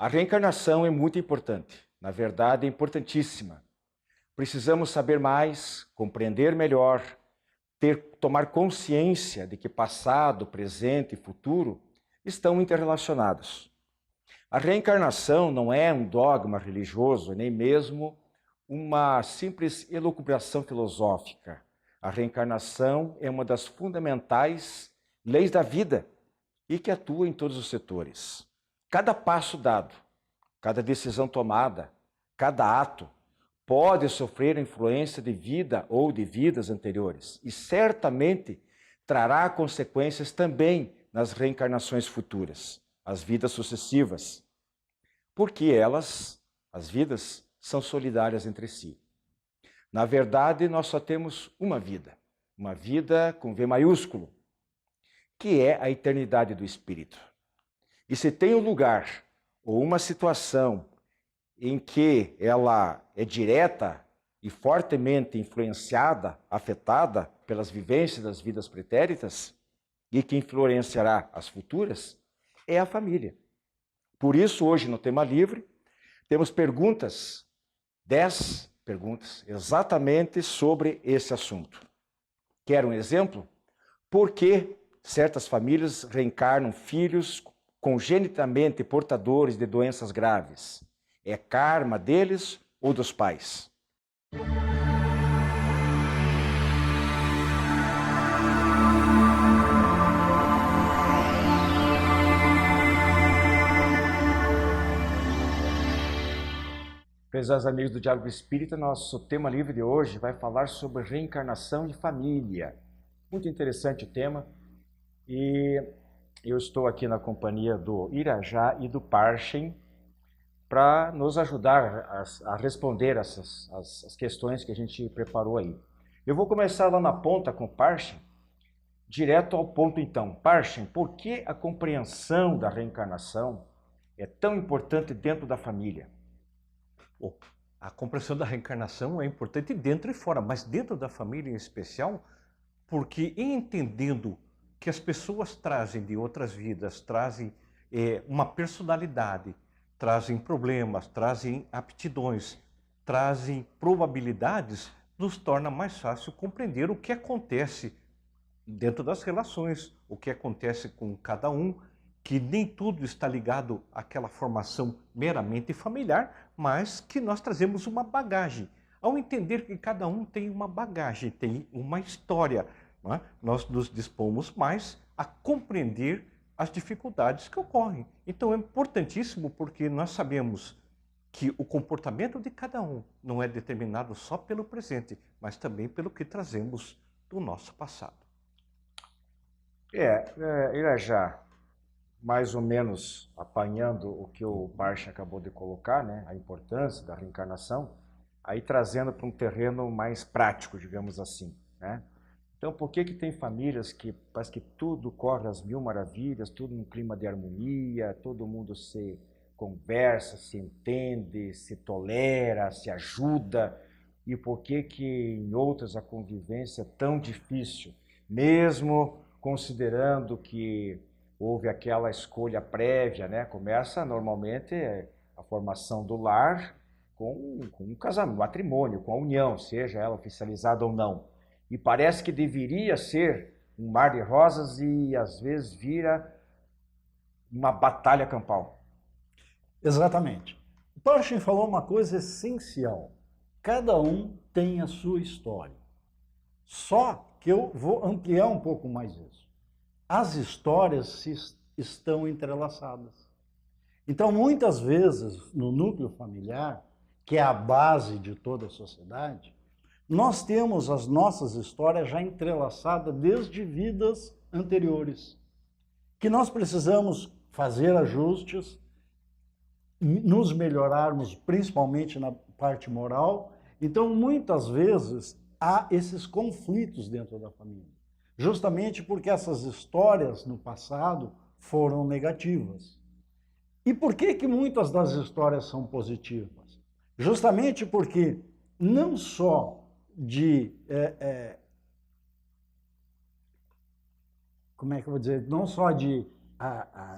A reencarnação é muito importante, na verdade é importantíssima. Precisamos saber mais, compreender melhor, tomar consciência de que passado, presente e futuro estão interrelacionados. A reencarnação não é um dogma religioso, nem mesmo uma simples elucubração filosófica. A reencarnação é uma das fundamentais leis da vida e que atua em todos os setores. Cada passo dado, cada decisão tomada, cada ato pode sofrer a influência de vida ou de vidas anteriores e certamente trará consequências também nas reencarnações futuras, as vidas sucessivas, porque elas, as vidas, são solidárias entre si. Na verdade, nós só temos uma vida com V maiúsculo, que é a eternidade do espírito. E se tem um lugar ou uma situação em que ela é direta e fortemente influenciada, afetada pelas vivências das vidas pretéritas e que influenciará as futuras, é a família. Por isso, hoje no Tema Livre, temos 10 perguntas, exatamente sobre esse assunto. Quer um exemplo? Por que certas famílias reencarnam filhos congenitamente portadores de doenças graves? É karma deles ou dos pais? Prezados amigos do Diálogo Espírita, nosso tema livre de hoje vai falar sobre reencarnação e família. Muito interessante o tema e eu estou aqui na companhia do Irajá e do Parchen para nos ajudar a responder as questões que a gente preparou aí. Eu vou começar lá na ponta com o Parchen, direto ao ponto então. Parchen, por que a compreensão da reencarnação é tão importante dentro da família? A compreensão da reencarnação é importante dentro e fora, mas dentro da família em especial, porque entendendo que as pessoas trazem de outras vidas, trazem uma personalidade, trazem problemas, trazem aptidões, trazem probabilidades, nos torna mais fácil compreender o que acontece dentro das relações, o que acontece com cada um, que nem tudo está ligado àquela formação meramente familiar, mas que nós trazemos uma bagagem. Ao entender que cada um tem uma bagagem, tem uma história, não é? Nós nos dispomos mais a compreender as dificuldades que ocorrem. Então é importantíssimo porque nós sabemos que o comportamento de cada um não é determinado só pelo presente, mas também pelo que trazemos do nosso passado. Irajá, mais ou menos apanhando o que o Parchen acabou de colocar, né, a importância da reencarnação, aí trazendo para um terreno mais prático, digamos assim, né? Então, por que tem famílias que parece que tudo corre às mil maravilhas, tudo num clima de harmonia, todo mundo se conversa, se entende, se tolera, se ajuda, e por que em outras a convivência é tão difícil, mesmo considerando que houve aquela escolha prévia, né? Começa normalmente a formação do lar com um casamento, um matrimônio, com a união, seja ela oficializada ou não. E parece que deveria ser um mar de rosas e às vezes vira uma batalha campal. Exatamente. O Parchen falou uma coisa essencial. Cada um tem a sua história. Só que eu vou ampliar um pouco mais isso. As histórias estão entrelaçadas. Então, muitas vezes, no núcleo familiar, que é a base de toda a sociedade, nós temos as nossas histórias já entrelaçadas desde vidas anteriores, que nós precisamos fazer ajustes, nos melhorarmos, principalmente na parte moral. Então, muitas vezes, há esses conflitos dentro da família. Justamente porque essas histórias no passado foram negativas. E por que muitas das histórias são positivas? Justamente porque não só como é que eu vou dizer? Não só de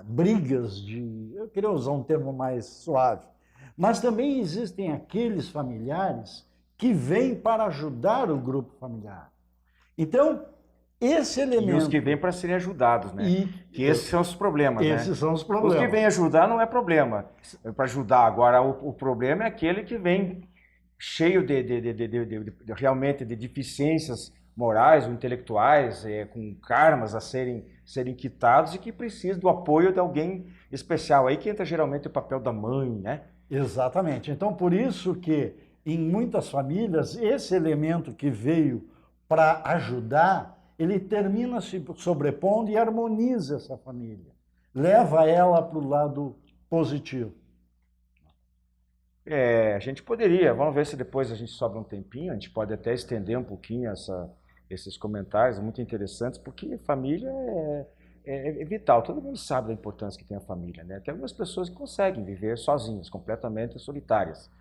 brigas de... Eu queria usar um termo mais suave. Mas também existem aqueles familiares que vêm para ajudar o grupo familiar. Então, esse elemento... E os que vêm para serem ajudados, né? Que esses são os problemas, né? Esses são os problemas. Os que vêm ajudar não é problema. É para ajudar. Agora, o problema é aquele que vem cheio realmente de deficiências morais ou intelectuais, com karmas a serem quitados e que precisa do apoio de alguém especial. Aí que entra geralmente o papel da mãe, né? Exatamente. Então, por isso que em muitas famílias, esse elemento que veio para ajudar, ele termina se sobrepondo e harmoniza essa família. Leva ela para o lado positivo. A gente poderia, vamos ver se depois a gente sobra um tempinho, a gente pode até estender um pouquinho esses comentários muito interessantes, porque família é vital. Todo mundo sabe da importância que tem a família, né? Tem algumas pessoas que conseguem viver sozinhas, completamente solitárias,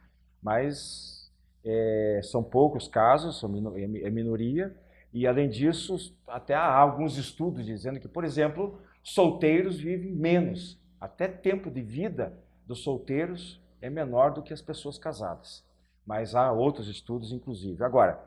mas são poucos casos, é minoria, e além disso, até há alguns estudos dizendo que, por exemplo, solteiros vivem menos, até tempo de vida dos solteiros é menor do que as pessoas casadas. Mas há outros estudos, inclusive. Agora,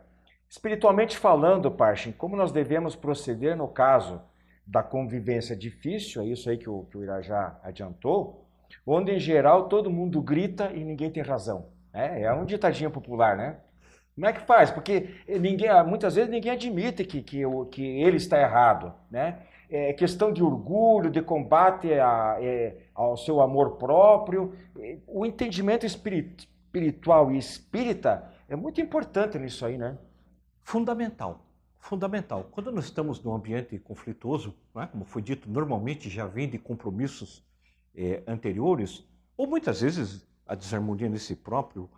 espiritualmente falando, Parchin, como nós devemos proceder no caso da convivência difícil, é isso aí que o Irajá adiantou, onde, em geral, todo mundo grita e ninguém tem razão. É um ditadinho popular, né? Como é que faz? Porque muitas vezes ninguém admite que ele está errado, né? É questão de orgulho, de combate ao seu amor próprio. O entendimento espiritual e espírita é muito importante nisso aí, né? Fundamental. Fundamental. Quando nós estamos num ambiente conflituoso, né, como foi dito, normalmente já vem de compromissos anteriores, ou muitas vezes a desarmonia nesse próprio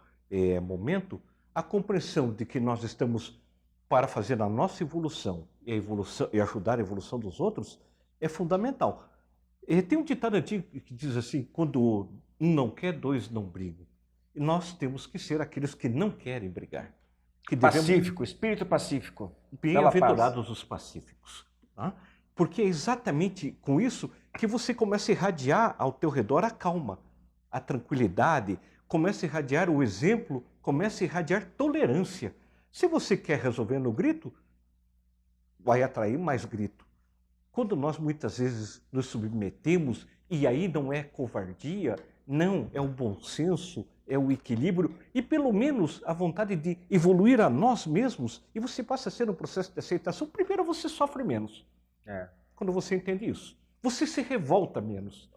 momento, a compreensão de que nós estamos para fazer a nossa evolução e ajudar a evolução dos outros é fundamental. Tem um ditado antigo que diz assim, quando um não quer, dois não brigam. E nós temos que ser aqueles que não querem brigar. Pacífico, espírito pacífico. Bem-aventurados os pacíficos. Tá? Porque é exatamente com isso que você começa a irradiar ao teu redor a calma, a tranquilidade, começa a irradiar o exemplo, começa a irradiar tolerância. Se você quer resolver no grito, vai atrair mais grito. Quando nós muitas vezes nos submetemos, e aí não é covardia, não, é o bom senso, é o equilíbrio e pelo menos a vontade de evoluir a nós mesmos, e você passa a ser um processo de aceitação. Primeiro você sofre menos, quando você entende isso. Você se revolta menos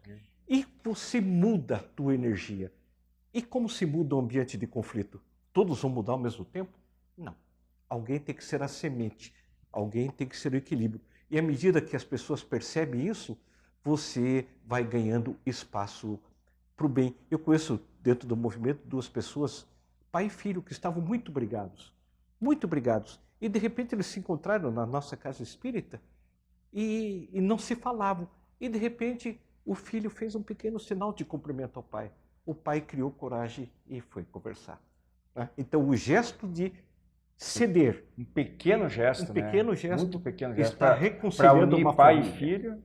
e você muda a tua energia. E como se muda o ambiente de conflito? Todos vão mudar ao mesmo tempo? Não. Alguém tem que ser a semente, alguém tem que ser o equilíbrio. E à medida que as pessoas percebem isso, você vai ganhando espaço para o bem. Eu conheço dentro do movimento duas pessoas, pai e filho, que estavam muito brigados. E de repente eles se encontraram na nossa casa espírita e não se falavam. E de repente o filho fez um pequeno sinal de cumprimento ao pai. O pai criou coragem e foi conversar. Então o gesto de ceder. Um pequeno gesto, um pequeno né? gesto, muito pequeno gesto. Está reconciliando uma pai família. E filho.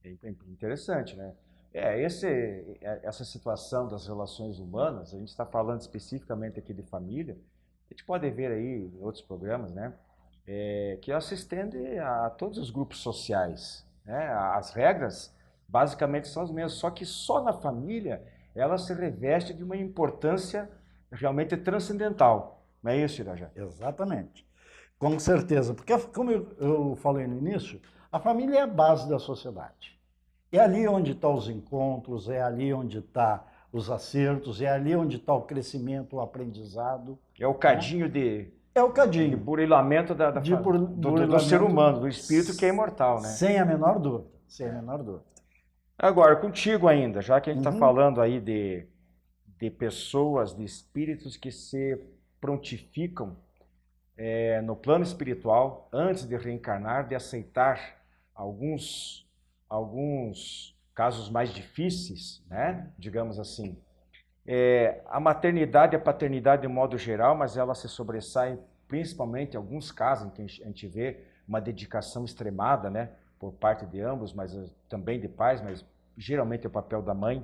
É interessante, né? Essa situação das relações humanas, a gente está falando especificamente aqui de família, a gente pode ver aí em outros programas, né? Que ela se estende a todos os grupos sociais, né? As regras basicamente são as mesmas, só que só na família ela se reveste de uma importância realmente transcendental. Não é isso, Irajá? Exatamente. Com certeza. Porque, como eu falei no início, a família é a base da sociedade. É ali onde estão os encontros, é ali onde estão os acertos, é ali onde está o crescimento, o aprendizado. É o cadinho de burilamento do ser humano, do espírito que é imortal, né? Sem a menor dúvida. Sem a menor dúvida. Agora, contigo ainda, já que a gente está falando aí de pessoas, de espíritos que se prontificam no plano espiritual, antes de reencarnar, de aceitar alguns casos mais difíceis, né? Digamos assim. A maternidade e a paternidade de modo geral, mas ela se sobressai principalmente em alguns casos em que a gente vê uma dedicação extremada, né? por parte de ambos, mas também de pais, mas geralmente é o papel da mãe.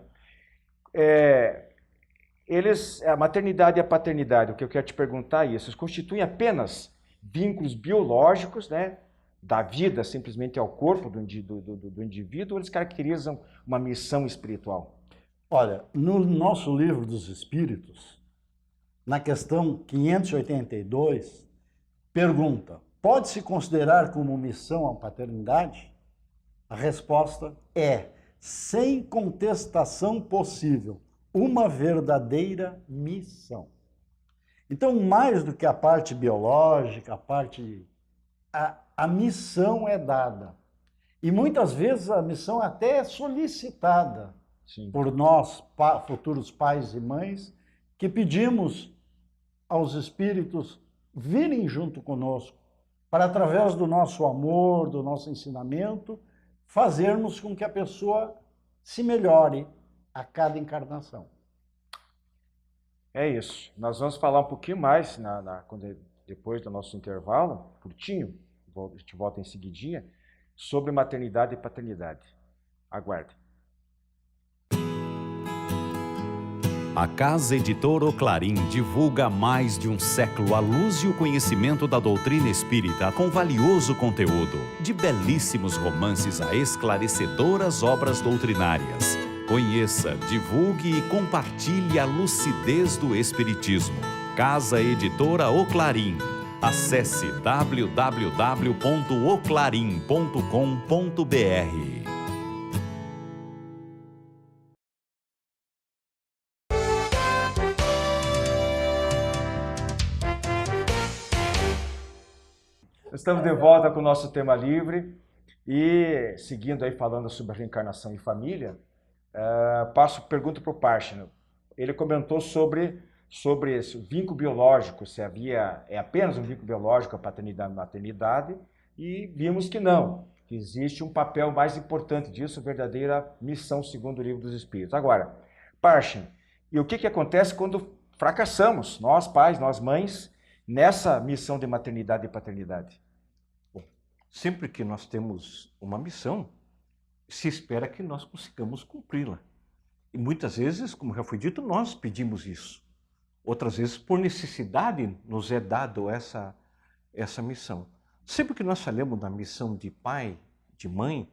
A maternidade e a paternidade, o que eu quero te perguntar é isso, eles constituem apenas vínculos biológicos, né, da vida simplesmente ao corpo do indivíduo, ou eles caracterizam uma missão espiritual? Olha, no nosso livro dos Espíritos, na questão 582, pergunta: pode-se considerar como missão a paternidade? A resposta é, sem contestação possível, uma verdadeira missão. Então, mais do que a parte biológica, a missão é dada. E muitas vezes a missão até é solicitada. Sim. Por nós, futuros pais e mães, que pedimos aos espíritos virem junto conosco, para através do nosso amor, do nosso ensinamento, fazermos com que a pessoa se melhore a cada encarnação. É isso. Nós vamos falar um pouquinho mais depois do nosso intervalo, curtinho, a gente volta em seguidinha, sobre maternidade e paternidade. Aguarde. A Casa Editora Oclarim divulga há mais de um século a luz e o conhecimento da doutrina espírita com valioso conteúdo, de belíssimos romances a esclarecedoras obras doutrinárias. Conheça, divulgue e compartilhe a lucidez do Espiritismo. Casa Editora Oclarim. Acesse www.oclarim.com.br. Estamos de volta com o nosso tema livre e, seguindo aí falando sobre reencarnação e família, pergunto para o Parshna. Ele comentou sobre esse vínculo biológico, se é apenas um vínculo biológico a paternidade e maternidade, e vimos que não, que existe um papel mais importante disso, verdadeira missão segundo o Livro dos Espíritos. Agora, Parshna, e o que acontece quando fracassamos, nós pais, nós mães, nessa missão de maternidade e paternidade? Sempre que nós temos uma missão, se espera que nós consigamos cumpri-la. E muitas vezes, como já foi dito, nós pedimos isso. Outras vezes, por necessidade, nos é dado essa missão. Sempre que nós falamos da missão de pai, de mãe,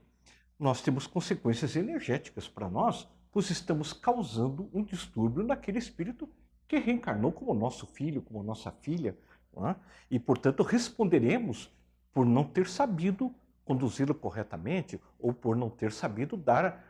nós temos consequências energéticas para nós, pois estamos causando um distúrbio naquele espírito que reencarnou como nosso filho, como nossa filha, não é? E, portanto, responderemos por não ter sabido conduzi-lo corretamente ou por não ter sabido dar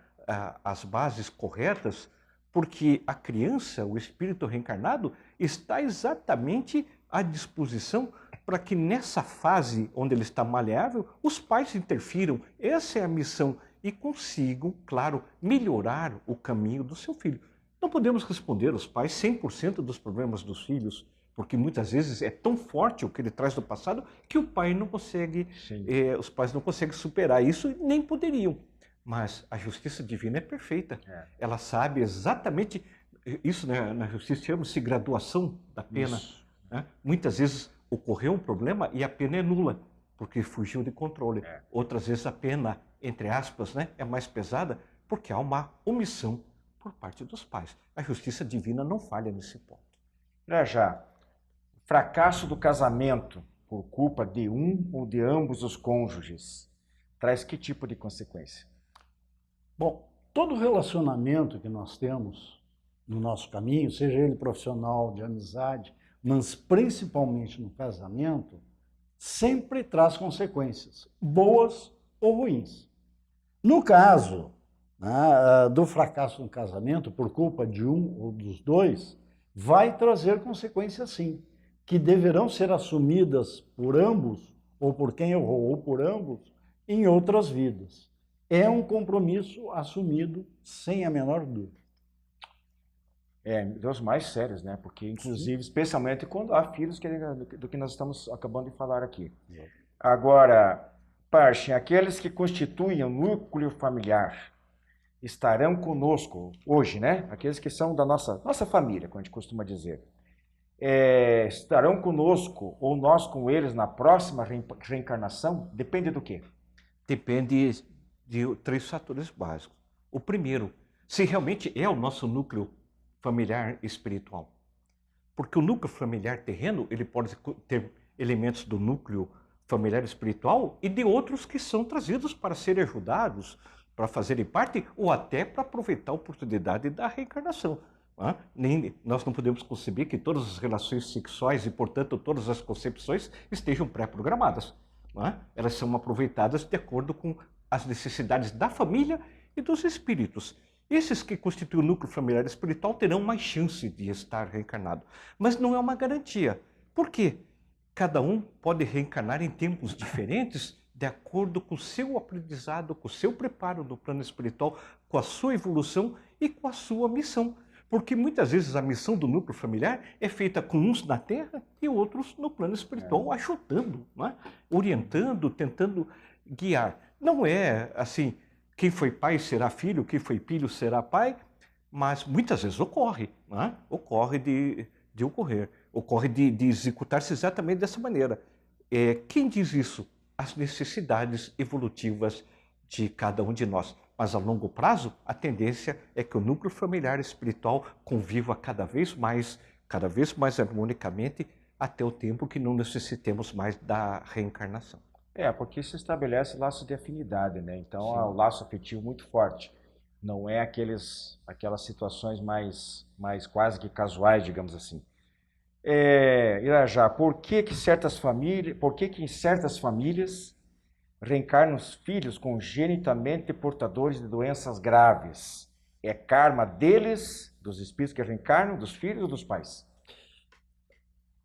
as bases corretas, porque a criança, o espírito reencarnado, está exatamente à disposição para que nessa fase onde ele está maleável, os pais interfiram. Essa é a missão e consigam, claro, melhorar o caminho do seu filho. Não podemos responder aos pais 100% dos problemas dos filhos, porque muitas vezes é tão forte o que ele traz do passado que o pai não consegue, os pais não conseguem superar isso e nem poderiam. Mas a justiça divina é perfeita. Ela sabe exatamente isso, né? Na justiça chama-se graduação da pena. Né? Muitas vezes ocorreu um problema e a pena é nula, porque fugiu de controle. Outras vezes a pena, entre aspas, né, é mais pesada porque há uma omissão por parte dos pais. A justiça divina não falha nesse ponto. Já. Fracasso do casamento por culpa de um ou de ambos os cônjuges traz que tipo de consequência? Bom, todo relacionamento que nós temos no nosso caminho, seja ele profissional, de amizade, mas principalmente no casamento, sempre traz consequências, boas ou ruins. No caso, né, do fracasso no casamento, por culpa de um ou dos dois, vai trazer consequências sim, que deverão ser assumidas por ambos, ou por quem errou, ou por ambos, em outras vidas. É um compromisso assumido sem a menor dúvida. Dos mais sérios, né? Porque, inclusive, especialmente quando há filhos do que nós estamos acabando de falar aqui. Agora, Parshna, aqueles que constituem o núcleo familiar estarão conosco hoje, né? Aqueles que são da nossa família, como a gente costuma dizer. Estarão conosco ou nós com eles na próxima reencarnação? Depende do quê? depende de 3 fatores básicos. O primeiro, se realmente é o nosso núcleo familiar espiritual. Porque o núcleo familiar terreno, ele pode ter elementos do núcleo familiar espiritual e de outros que são trazidos para serem ajudados, para fazerem parte ou até para aproveitar a oportunidade da reencarnação. Nós não podemos conceber que todas as relações sexuais e, portanto, todas as concepções estejam pré-programadas. Elas são aproveitadas de acordo com as necessidades da família e dos espíritos. Esses que constituem o núcleo familiar espiritual terão mais chance de estar reencarnado. Mas não é uma garantia. Por quê? Cada um pode reencarnar em tempos diferentes de acordo com o seu aprendizado, com o seu preparo no plano espiritual, com a sua evolução e com a sua missão. Porque muitas vezes a missão do núcleo familiar é feita com uns na Terra e outros no plano espiritual, ajudando, orientando, tentando guiar. Não é assim, quem foi pai será filho, quem foi filho será pai, mas muitas vezes ocorre, ocorre de ocorrer, ocorre de executar-se exatamente dessa maneira. Quem diz isso? As necessidades evolutivas de cada um de nós. Mas a longo prazo, a tendência é que o núcleo familiar espiritual conviva cada vez mais harmonicamente, até o tempo que não necessitemos mais da reencarnação. Porque se estabelece laço de afinidade, né? Então Sim. há um laço afetivo muito forte. Não é aquelas situações mais quase que casuais, digamos assim. Irajá, por que em certas famílias reencarnam os filhos congenitamente portadores de doenças graves? É karma deles, dos espíritos que reencarnam, dos filhos ou dos pais?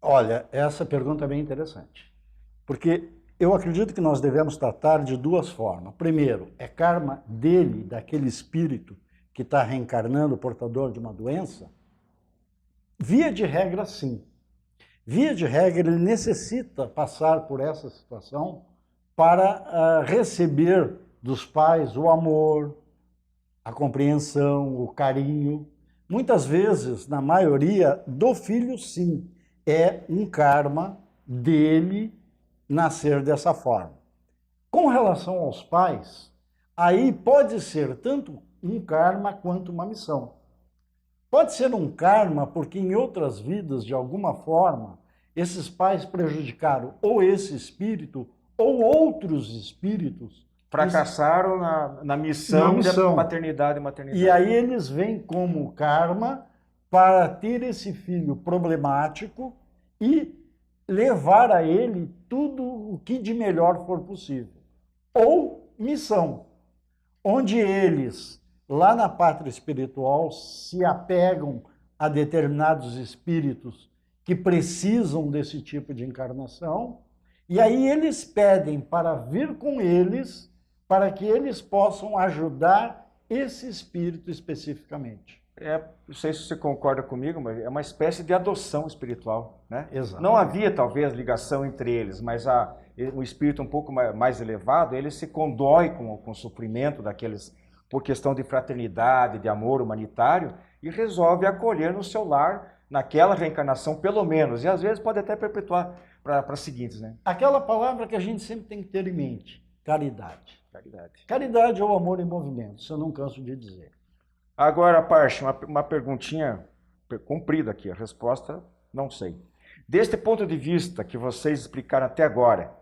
Olha, essa pergunta é bem interessante, porque eu acredito que nós devemos tratar de 2 formas. Primeiro, é karma dele, daquele espírito que está reencarnando portador de uma doença? Via de regra, sim. Via de regra, ele necessita passar por essa situação para receber dos pais o amor, a compreensão, o carinho. Muitas vezes, na maioria, do filho, sim. É um karma dele nascer dessa forma. Com relação aos pais, aí pode ser tanto um karma quanto uma missão. Pode ser um karma porque em outras vidas, de alguma forma, esses pais prejudicaram ou esse espírito ou outros espíritos. Fracassaram na missão de paternidade e maternidade. E aí eles vêm como karma para ter esse filho problemático e levar a ele tudo o que de melhor for possível. Ou missão, onde eles, lá na pátria espiritual, se apegam a determinados espíritos que precisam desse tipo de encarnação, e aí eles pedem para vir com eles, para que eles possam ajudar esse espírito especificamente. Não sei se você concorda comigo, mas é uma espécie de adoção espiritual, né? Exato. Não havia, talvez, ligação entre eles, mas um espírito um pouco mais elevado, ele se condói com o sofrimento daqueles, por questão de fraternidade, de amor humanitário, e resolve acolher no seu lar, naquela reencarnação, pelo menos, e às vezes pode até perpetuar para as seguintes, né? Aquela palavra que a gente sempre tem que ter em mente, caridade. Caridade. Caridade é o amor em movimento, isso eu não canso de dizer. Agora, Parche, uma perguntinha comprida aqui, a resposta não sei. Deste ponto de vista que vocês explicaram até agora,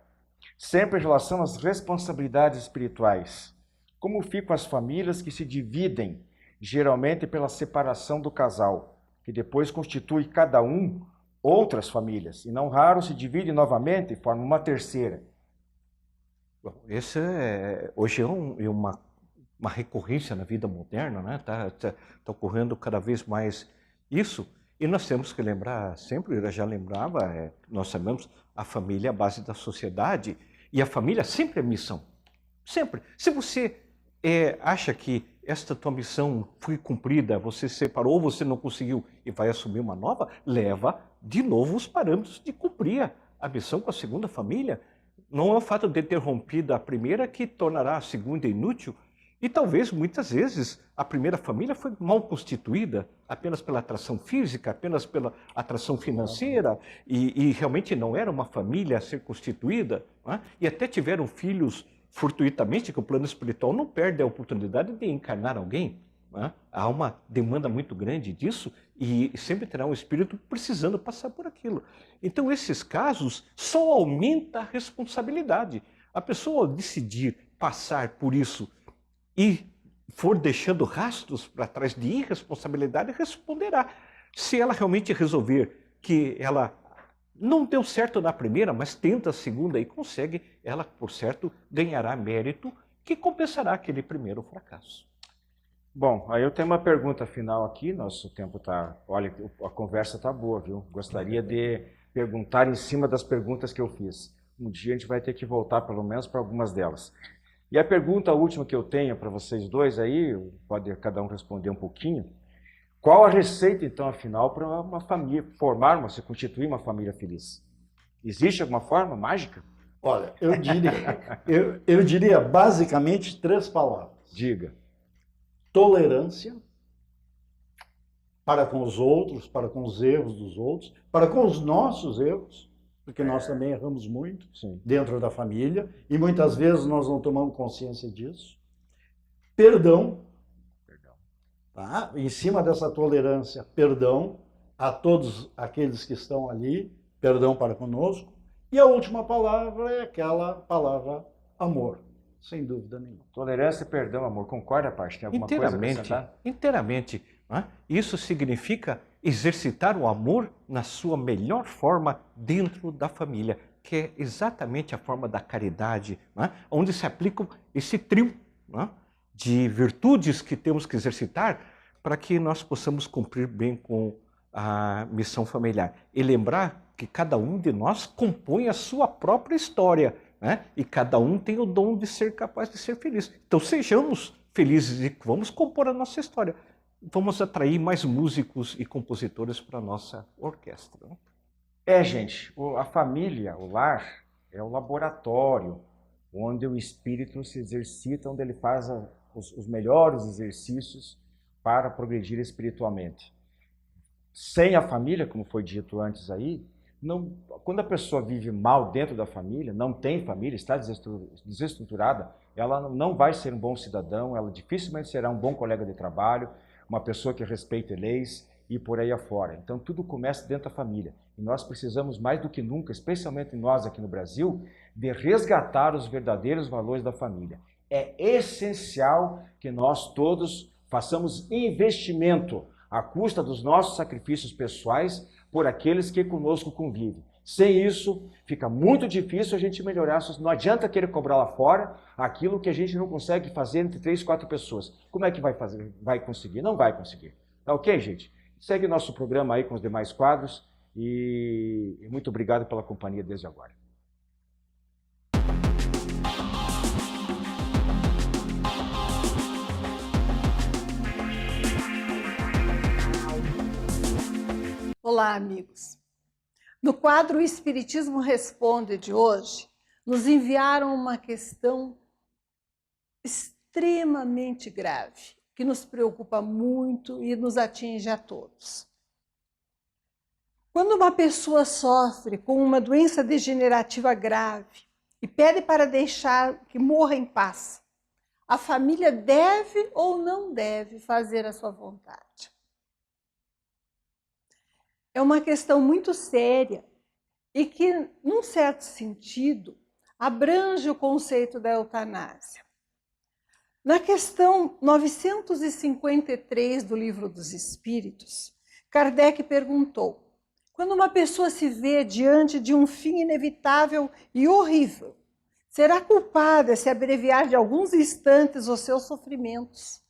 sempre em relação às responsabilidades espirituais, como ficam as famílias que se dividem, geralmente pela separação do casal, que depois constitui cada um outras famílias, e não raro se divide novamente e forma uma terceira? Bom, esse hoje é uma recorrência na vida moderna, né? Tá ocorrendo cada vez mais isso, e nós temos que lembrar sempre, eu já lembrava, nós sabemos, a família é a base da sociedade, e a família sempre é missão, sempre. Se você acha que esta tua missão foi cumprida, você separou, ou você não conseguiu e vai assumir uma nova, leva de novo os parâmetros de cumprir a missão com a segunda família. Não é o fato de ter rompido a primeira que tornará a segunda inútil. E talvez, muitas vezes, a primeira família foi mal constituída, apenas pela atração física, apenas pela atração financeira, e realmente não era uma família a ser constituída, né? E até tiveram filhos fortuitamente que o plano espiritual não perde a oportunidade de encarnar alguém. Né? Há uma demanda muito grande disso e sempre terá um espírito precisando passar por aquilo. Então, esses casos só aumenta a responsabilidade. A pessoa, ao decidir passar por isso e for deixando rastros para trás de irresponsabilidade, responderá. Se ela realmente resolver que ela não deu certo na primeira, mas tenta a segunda e consegue, ela, por certo, ganhará mérito que compensará aquele primeiro fracasso. Bom, aí eu tenho uma pergunta final aqui, nosso tempo está... Olha, a conversa está boa, viu? Gostaria de perguntar em cima das perguntas que eu fiz. Um dia a gente vai ter que voltar, pelo menos, para algumas delas. E a pergunta última que eu tenho para vocês dois aí, pode cada um responder um pouquinho. Qual a receita, então, afinal, para uma família se constituir uma família feliz? Existe alguma forma mágica? Olha, eu diria basicamente 3 palavras. Diga. Tolerância para com os outros, para com os erros dos outros, para com os nossos erros, porque nós também erramos muito dentro da família e muitas vezes nós não tomamos consciência disso. Perdão. Tá? Em cima dessa tolerância, perdão a todos aqueles que estão ali, perdão para conosco. E a última palavra é aquela palavra amor, sem dúvida nenhuma. Tolerância, perdão, amor. Concorda, Paty? Tem alguma coisa a acrescentar? Inteiramente. Né? Isso significa exercitar o amor na sua melhor forma dentro da família, que é exatamente a forma da caridade, né? Onde se aplica esse trio, né, de virtudes que temos que exercitar para que nós possamos cumprir bem com a missão familiar. E lembrar que cada um de nós compõe a sua própria história, né? E cada um tem o dom de ser capaz de ser feliz. Então sejamos felizes e vamos compor a nossa história. Vamos atrair mais músicos e compositores para a nossa orquestra. Gente, a família, o lar, é o laboratório onde o espírito se exercita, onde ele faz os melhores exercícios para progredir espiritualmente. Sem a família, como foi dito antes aí, quando a pessoa vive mal dentro da família, não tem família, está desestruturada, ela não vai ser um bom cidadão, ela dificilmente será um bom colega de trabalho, uma pessoa que respeite leis e por aí afora. Então tudo começa dentro da família. E nós precisamos mais do que nunca, especialmente nós aqui no Brasil, de resgatar os verdadeiros valores da família. É essencial que nós todos façamos investimento à custa dos nossos sacrifícios pessoais por aqueles que conosco convivem. Sem isso, fica muito difícil a gente melhorar. Não adianta querer cobrar lá fora aquilo que a gente não consegue fazer entre 3, 4 pessoas. Como é que vai fazer? Vai conseguir? Não vai conseguir. Tá ok, gente? Segue nosso programa aí com os demais quadros e muito obrigado pela companhia desde agora. Olá, amigos. No quadro O Espiritismo Responde de hoje, nos enviaram uma questão extremamente grave, que nos preocupa muito e nos atinge a todos. Quando uma pessoa sofre com uma doença degenerativa grave e pede para deixar que morra em paz, a família deve ou não deve fazer a sua vontade? É uma questão muito séria e que, num certo sentido, abrange o conceito da eutanásia. Na questão 953 do Livro dos Espíritos, Kardec perguntou: quando uma pessoa se vê diante de um fim inevitável e horrível, será culpada se abreviar de alguns instantes os seus sofrimentos,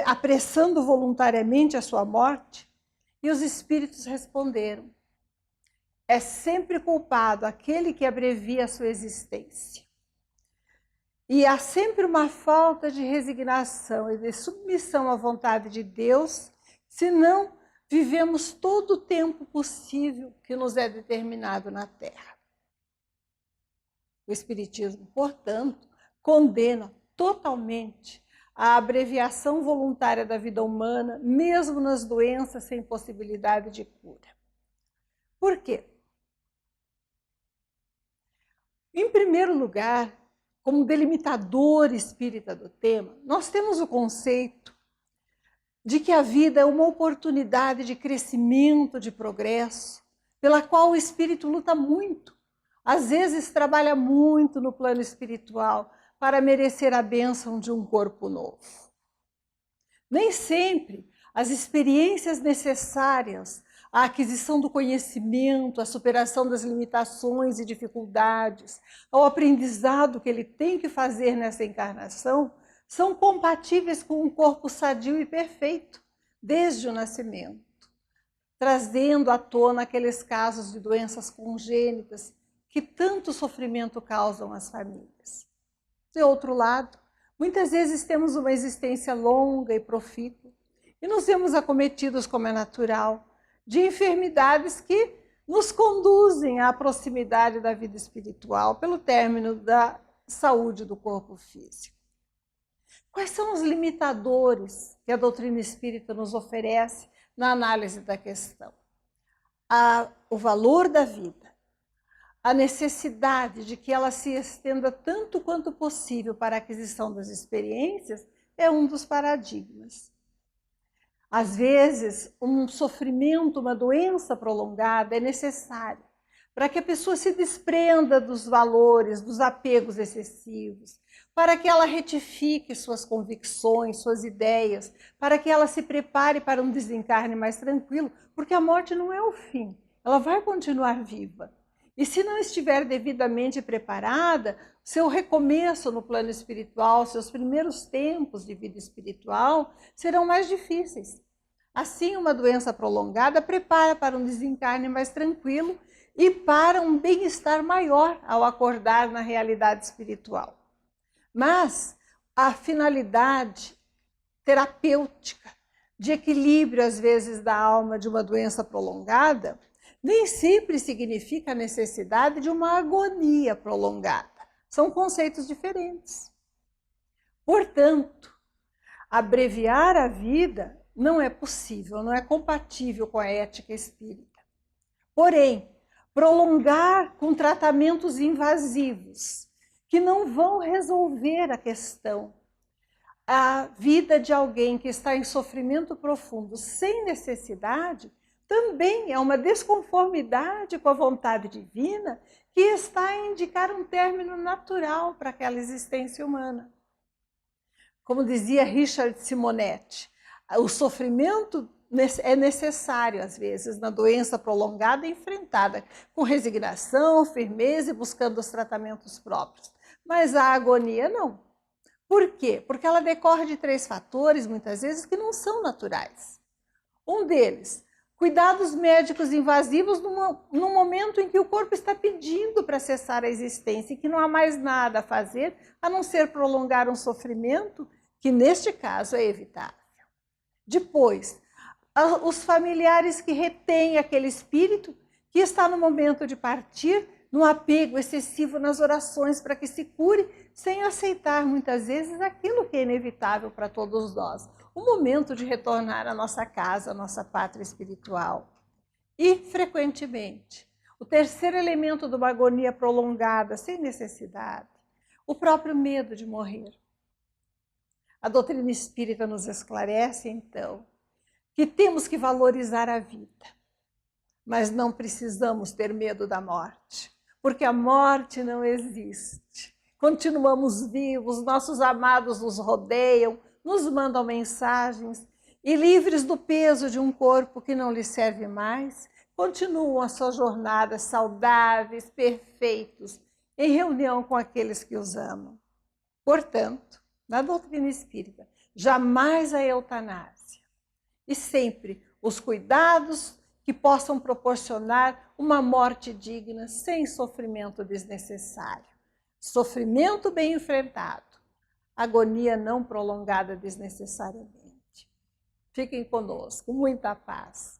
apressando voluntariamente a sua morte? E os espíritos responderam: é sempre culpado aquele que abrevia a sua existência. E há sempre uma falta de resignação e de submissão à vontade de Deus, se não vivemos todo o tempo possível que nos é determinado na Terra. O Espiritismo, portanto, condena totalmente a abreviação voluntária da vida humana, mesmo nas doenças sem possibilidade de cura. Por quê? Em primeiro lugar, como delimitador espírita do tema, nós temos o conceito de que a vida é uma oportunidade de crescimento, de progresso, pela qual o espírito luta muito. Às vezes trabalha muito no plano espiritual para merecer a bênção de um corpo novo. Nem sempre as experiências necessárias à aquisição do conhecimento, à superação das limitações e dificuldades, ao aprendizado que ele tem que fazer nessa encarnação, são compatíveis com um corpo sadio e perfeito, desde o nascimento, trazendo à tona aqueles casos de doenças congênitas que tanto sofrimento causam às famílias. De outro lado, muitas vezes temos uma existência longa e profícua e nos vemos acometidos, como é natural, de enfermidades que nos conduzem à proximidade da vida espiritual pelo término da saúde do corpo físico. Quais são os limitadores que a doutrina espírita nos oferece na análise da questão? O valor da vida, a necessidade de que ela se estenda tanto quanto possível para a aquisição das experiências é um dos paradigmas. Às vezes, um sofrimento, uma doença prolongada é necessária para que a pessoa se desprenda dos valores, dos apegos excessivos, para que ela retifique suas convicções, suas ideias, para que ela se prepare para um desencarne mais tranquilo, porque a morte não é o fim, ela vai continuar viva. E se não estiver devidamente preparada, seu recomeço no plano espiritual, seus primeiros tempos de vida espiritual serão mais difíceis. Assim, uma doença prolongada prepara para um desencarne mais tranquilo e para um bem-estar maior ao acordar na realidade espiritual. Mas a finalidade terapêutica, de equilíbrio, às vezes, da alma de uma doença prolongada, nem sempre significa a necessidade de uma agonia prolongada. São conceitos diferentes. Portanto, abreviar a vida não é possível, não é compatível com a ética espírita. Porém, prolongar com tratamentos invasivos, que não vão resolver a questão, a vida de alguém que está em sofrimento profundo sem necessidade, também é uma desconformidade com a vontade divina que está a indicar um término natural para aquela existência humana. Como dizia Richard Simonetti, o sofrimento é necessário, às vezes, na doença prolongada e enfrentada com resignação, firmeza e buscando os tratamentos próprios. Mas a agonia não. Por quê? Porque ela decorre de 3 fatores, muitas vezes, que não são naturais. Um deles, cuidados médicos invasivos no momento em que o corpo está pedindo para cessar a existência e que não há mais nada a fazer, a não ser prolongar um sofrimento que, neste caso, é evitável. Depois, os familiares que retêm aquele espírito que está no momento de partir, num apego excessivo nas orações para que se cure, sem aceitar muitas vezes aquilo que é inevitável para todos nós. O momento de retornar à nossa casa, à nossa pátria espiritual. E, frequentemente, o terceiro elemento de uma agonia prolongada, sem necessidade, o próprio medo de morrer. A doutrina espírita nos esclarece, então, que temos que valorizar a vida, mas não precisamos ter medo da morte, porque a morte não existe. Continuamos vivos, nossos amados nos rodeiam, nos mandam mensagens e, livres do peso de um corpo que não lhes serve mais, continuam a sua jornada saudáveis, perfeitos, em reunião com aqueles que os amam. Portanto, na doutrina espírita, jamais a eutanásia e sempre os cuidados que possam proporcionar uma morte digna, sem sofrimento desnecessário. Sofrimento bem enfrentado, agonia não prolongada desnecessariamente. Fiquem conosco, muita paz.